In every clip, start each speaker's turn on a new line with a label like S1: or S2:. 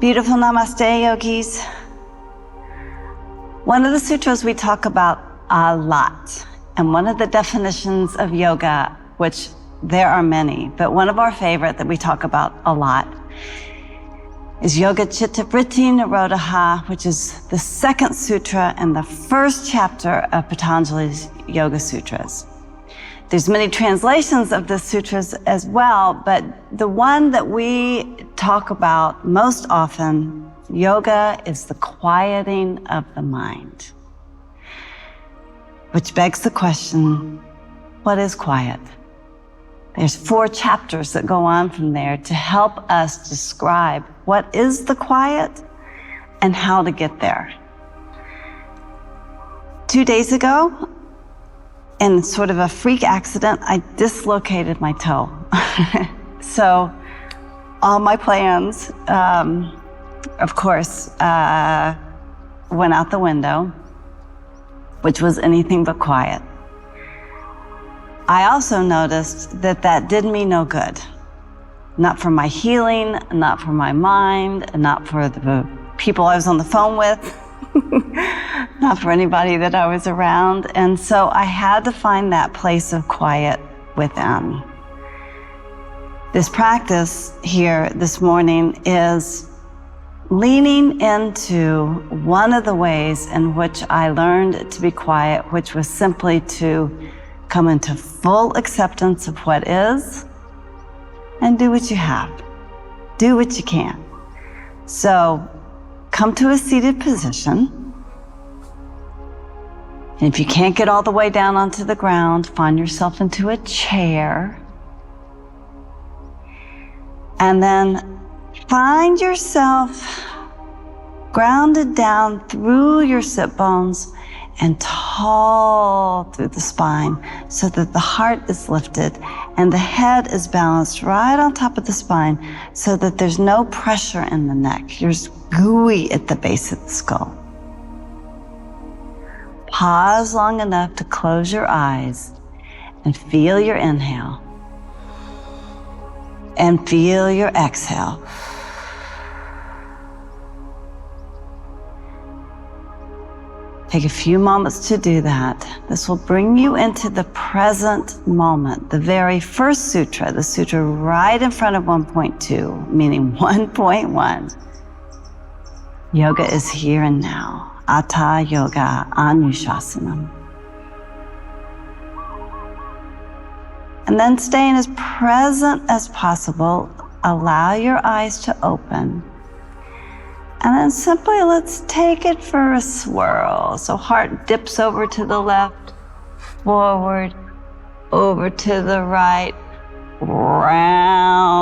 S1: Beautiful namaste, yogis. One of the sutras we talk about a lot, and one of the definitions of yoga, which there are many, but one of our favorite that we talk about a lot is Yoga Chitta Vritti Nirodaha, which is the second sutra and the first chapter of Patanjali's Yoga Sutras. There's many translations of the sutras as well, but the one that we talk about most often, yoga is the quieting of the mind. Which begs the question, what is quiet? There's 4 chapters that go on from there to help us describe what is the quiet and how to get there. 2 days ago, in sort of a freak accident, I dislocated my toe. So all my plans, of course, went out the window, which was anything but quiet. I also noticed that that did me no good. Not for my healing, not for my mind, not for the people I was on the phone with, not for anybody that I was around. And so I had to find that place of quiet within. This practice here this morning is leaning into one of the ways in which I learned to be quiet, which was simply to come into full acceptance of what is and do what you have. Do what you can. So come to a seated position. And if you can't get all the way down onto the ground, find yourself into a chair. And then find yourself grounded down through your sit bones and tall through the spine so that the heart is lifted and the head is balanced right on top of the spine so that there's no pressure in the neck. You're gooey at the base of the skull. Pause long enough to close your eyes and feel your inhale and feel your exhale. Take a few moments to do that. This will bring you into the present moment, the very first sutra, the sutra right in front of 1.2, meaning 1.1. Yoga is here and now. Atha Yoga Anushasanam. And then staying as present as possible, allow your eyes to open. And then simply let's take it for a swirl. So heart dips over to the left, forward, over to the right, round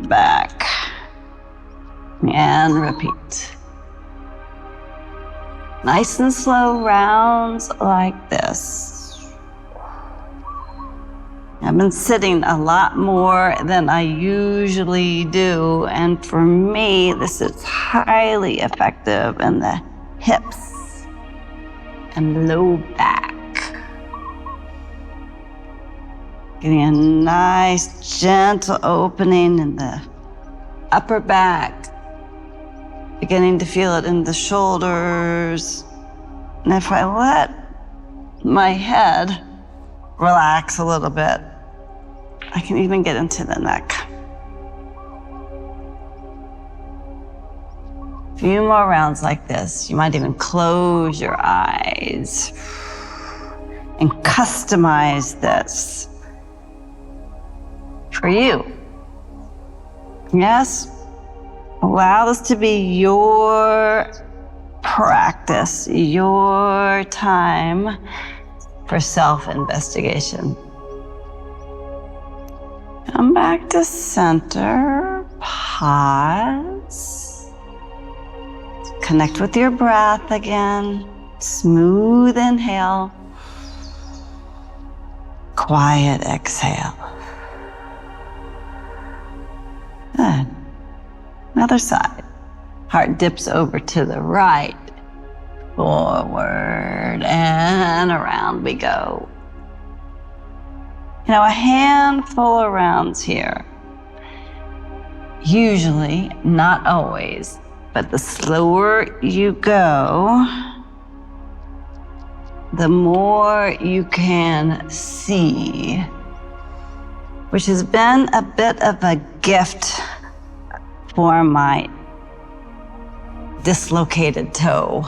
S1: back, and repeat. Nice and slow rounds like this. I've been sitting a lot more than I usually do, and for me, this is highly effective in the hips and low back. Getting a nice, gentle opening in the upper back. Beginning to feel it in the shoulders. And if I let my head relax a little bit, I can even get into the neck. A few more rounds like this. You might even close your eyes and customize this for you. Yes, allow this to be your practice, your time for self-investigation. Come back to center, pause. Connect with your breath again. Smooth inhale. Quiet exhale. Good. Another side. Heart dips over to the right. Forward and around we go. You know, a handful of rounds here. Usually, not always, but the slower you go, the more you can see, which has been a bit of a gift for my dislocated toe,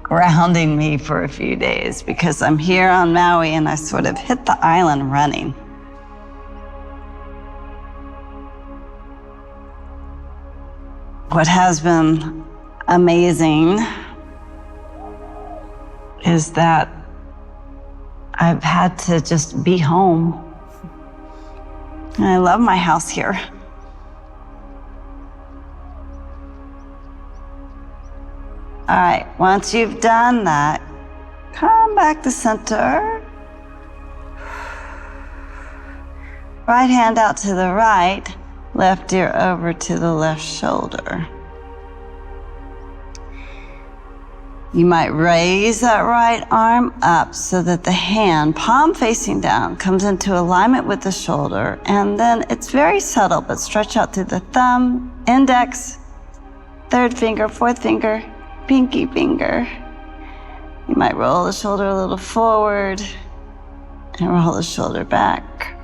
S1: grounding me for a few days, because I'm here on Maui and I sort of hit the island running. What has been amazing is that I've had to just be home. And I love my house here. All right, once you've done that, come back to center. Right hand out to the right, left ear over to the left shoulder. You might raise that right arm up so that the hand, palm facing down, comes into alignment with the shoulder. And then it's very subtle, but stretch out through the thumb, index, third finger, fourth finger, pinky finger. You might roll the shoulder a little forward and roll the shoulder back.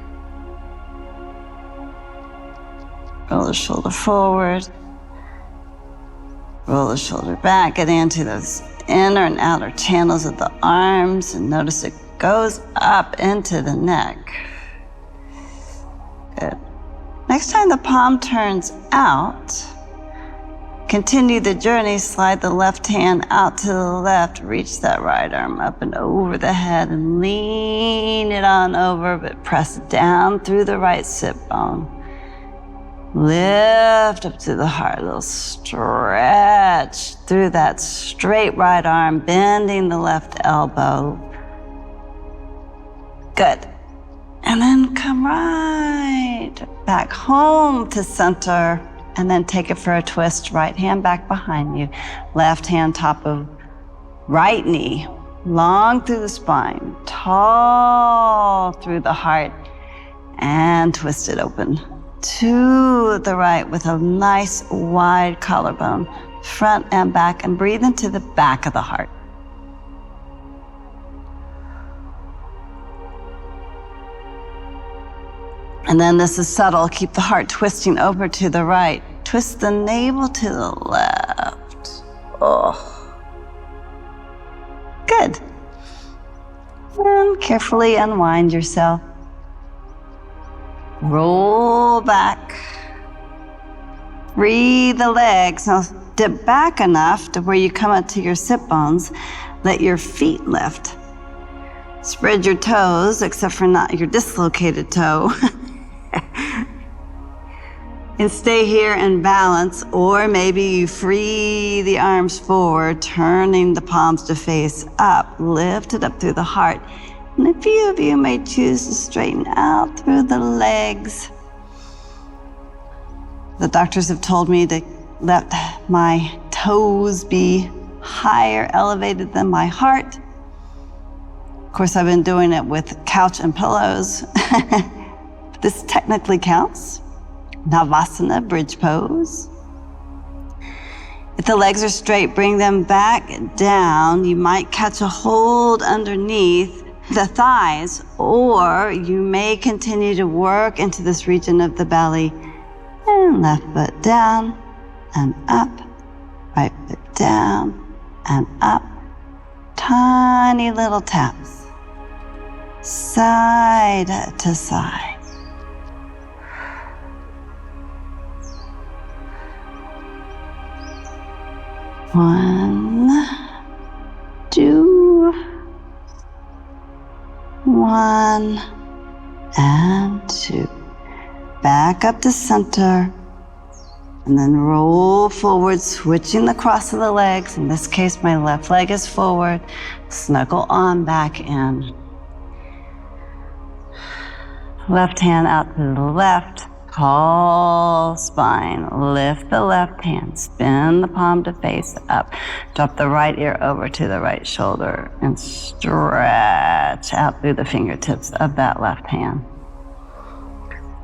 S1: Roll the shoulder forward. Roll the shoulder back. Get into those inner and outer channels of the arms and notice it goes up into the neck. Good. Next time the palm turns out, continue the journey, slide the left hand out to the left, reach that right arm up and over the head and lean it on over, but press down through the right sit bone. Lift up to the heart, a little stretch through that straight right arm, bending the left elbow. Good. And then come right back home to center, and then take it for a twist. Right hand back behind you. Left hand top of right knee, long through the spine, tall through the heart, and twist it open to the right with a nice wide collarbone, front and back, and breathe into the back of the heart. And then this is subtle. Keep the heart twisting over to the right. Twist the navel to the left. Oh. Good. And carefully unwind yourself. Roll back. Free the legs. Now dip back enough to where you come up to your sit bones. Let your feet lift. Spread your toes, except for not your dislocated toe. And stay here in balance, or maybe you free the arms forward, turning the palms to face up. Lift it up through the heart. And a few of you may choose to straighten out through the legs. The doctors have told me to let my toes be higher elevated than my heart. Of course, I've been doing it with couch and pillows. This technically counts. Navasana, bridge pose. If the legs are straight, bring them back down. You might catch a hold underneath the thighs, or you may continue to work into this region of the belly. And left foot down and up, right foot down and up. Tiny little taps, side to side. One, two, one, and two. Back up to center, and then roll forward, switching the cross of the legs. In this case, my left leg is forward. Snuggle on back in. Left hand out to the left. Tall spine. Lift the left hand. Spin the palm to face up. Drop the right ear over to the right shoulder and stretch out through the fingertips of that left hand.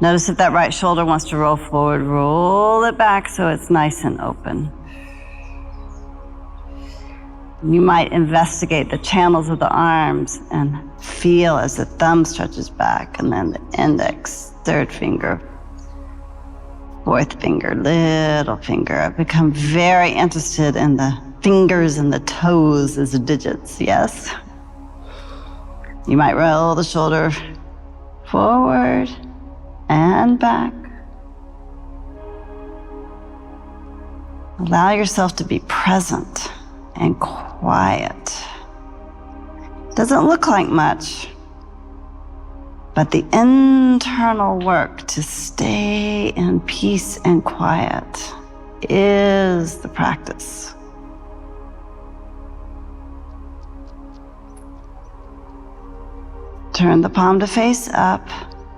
S1: Notice if that right shoulder wants to roll forward, roll it back so it's nice and open. You might investigate the channels of the arms and feel as the thumb stretches back, and then the index, third finger, fourth finger, little finger. I've become very interested in the fingers and the toes as digits, yes? You might roll the shoulder forward and back. Allow yourself to be present and quiet. Doesn't look like much, but the internal work to stay in peace and quiet is the practice. Turn the palm to face up,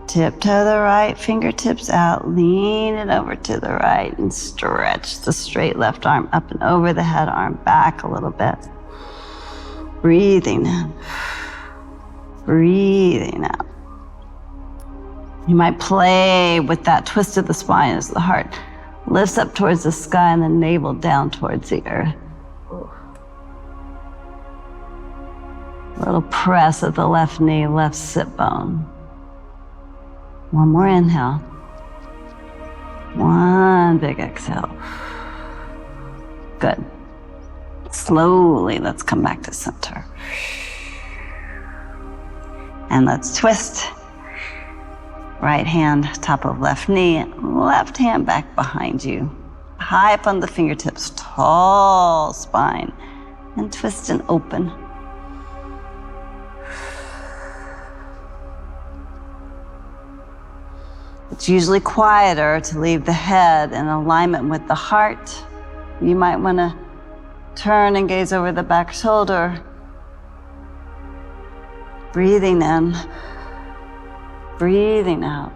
S1: tiptoe the right fingertips out, lean it over to the right, and stretch the straight left arm up and over the head, arm back a little bit. Breathing in, breathing out. You might play with that twist of the spine as the heart lifts up towards the sky and the navel down towards the earth. A little press at the left knee, left sit bone. One more inhale. One big exhale. Good. Slowly, let's come back to center. And let's twist. Right hand, top of left knee, left hand back behind you. High up on the fingertips, tall spine. And twist and open. It's usually quieter to leave the head in alignment with the heart. You might want to turn and gaze over the back shoulder. Breathing in, breathing out.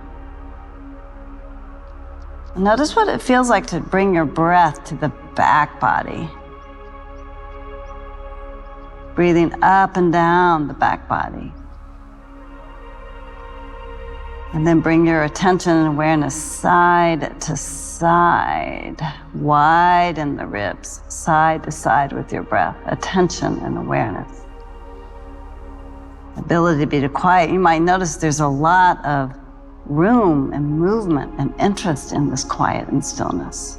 S1: Notice what it feels like to bring your breath to the back body. Breathing up and down the back body. And then bring your attention and awareness side to side, widen the ribs, side to side with your breath, attention and awareness. Ability to be quiet. You might notice there's a lot of room and movement and interest in this quiet and stillness.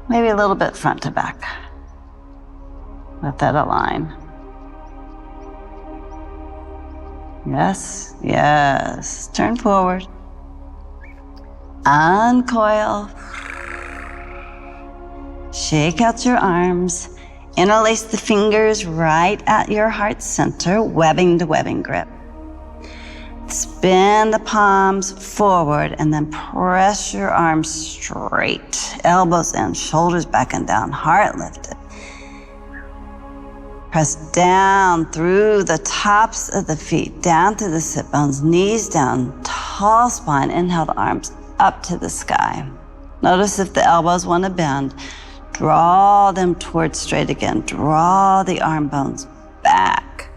S1: Maybe a little bit front to back. Let that align. Yes, yes. Turn forward. Uncoil. Shake out your arms. Interlace the fingers right at your heart center, webbing to webbing grip. Spin the palms forward and then press your arms straight. Elbows in, shoulders back and down, heart lifted. Press down through the tops of the feet, down through the sit bones, knees down, tall spine. Inhale the arms up to the sky. Notice if the elbows want to bend. Draw them towards straight again. Draw the arm bones back.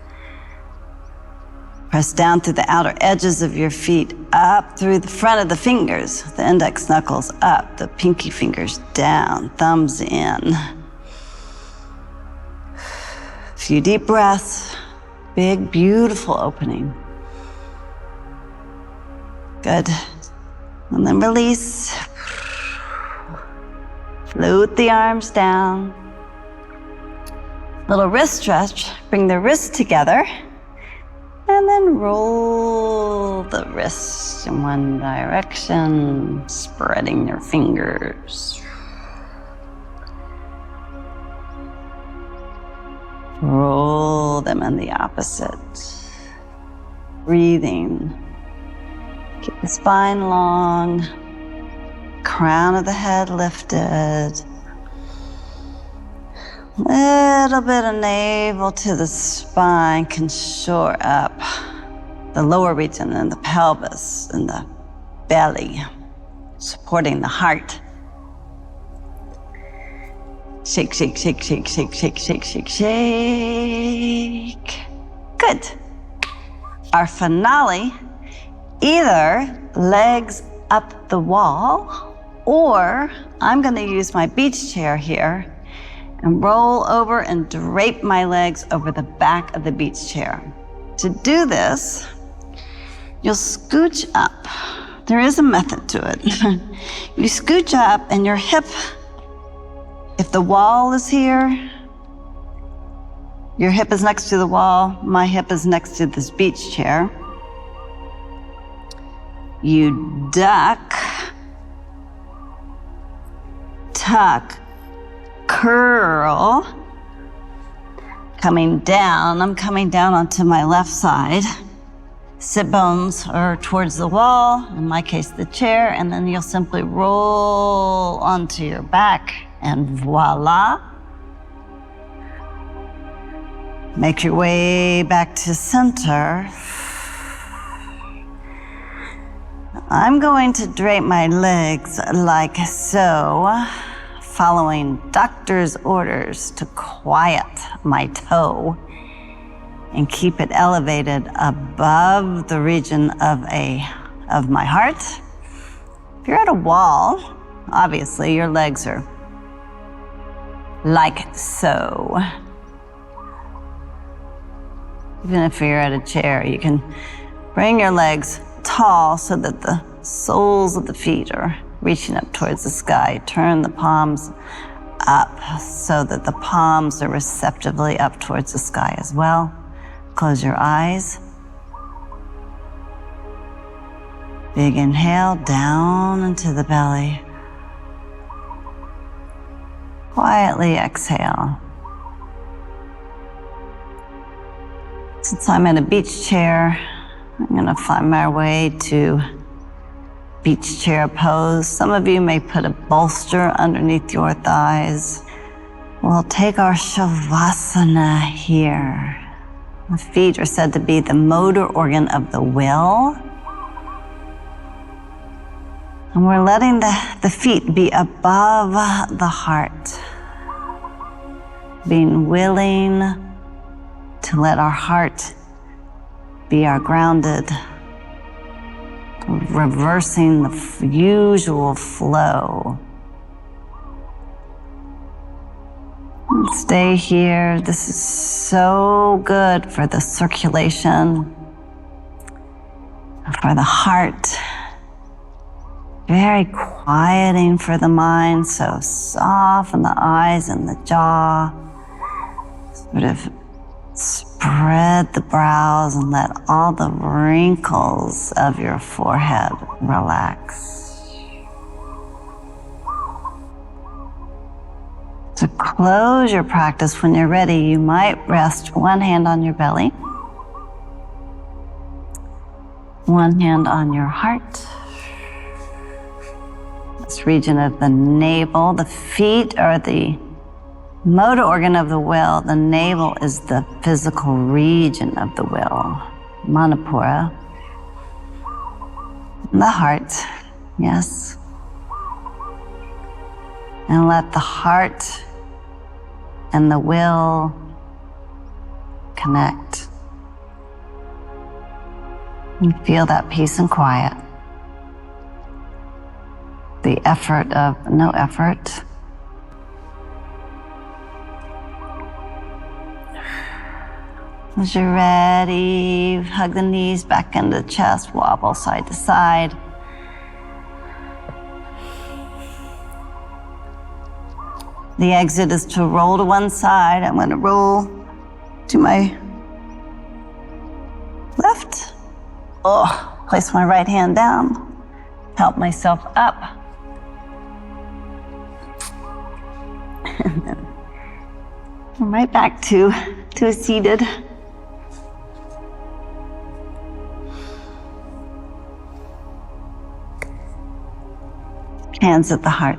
S1: Press down through the outer edges of your feet, up through the front of the fingers. The index knuckles up, the pinky fingers down, thumbs in. Few deep breaths, big, beautiful opening. Good. And then release. Float the arms down. Little wrist stretch. Bring the wrists together. And then roll the wrists in one direction, spreading your fingers. Roll them in the opposite. Breathing. Keep the spine long. Crown of the head lifted. Little bit of navel to the spine can shore up the lower region and the pelvis and the belly, supporting the heart. Shake, shake, shake, shake, shake, shake, shake, shake, shake. Good. Our finale either legs up the wall, or I'm going to use my beach chair here and roll over and drape my legs over the back of the beach chair. To do this, you'll scooch up. There is a method to it. You scooch up and your hip, if the wall is here, your hip is next to the wall, my hip is next to this beach chair. You duck, tuck, curl, coming down. I'm coming down onto my left side. Sit bones are towards the wall, in my case the chair, and then you'll simply roll onto your back and voila. Make your way back to center. I'm going to drape my legs like so, following doctor's orders to quiet my toe and keep it elevated above the region of my heart. If you're at a wall, obviously your legs are like so. Even if you're at a chair, you can bring your legs tall so that the soles of the feet are reaching up towards the sky. Turn the palms up so that the palms are receptively up towards the sky as well. Close your eyes. Big inhale down into the belly. Quietly exhale. Since I'm in a beach chair, I'm gonna find my way to beach chair pose. Some of you may put a bolster underneath your thighs. We'll take our shavasana here. The feet are said to be the motor organ of the will. And we're letting the feet be above the heart. Being willing to let our heart be our grounded, reversing the usual flow. And stay here. This is so good for the circulation, for the heart. Very quieting for the mind, so soften the eyes and the jaw. Sort of spread the brows and let all the wrinkles of your forehead relax. To close your practice, when you're ready, you might rest one hand on your belly, one hand on your heart. This region of the navel. The feet are the motor organ of the will. The navel is the physical region of the will, Manipura. And the heart, yes. And let the heart and the will connect. And feel that peace and quiet. The effort of no effort. As you're ready, hug the knees back into the chest, wobble side to side. The exit is to roll to one side. I'm going to roll to my left. Place my right hand down, help myself up. And then come right back to a seated. Hands at the heart.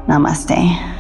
S1: Namaste.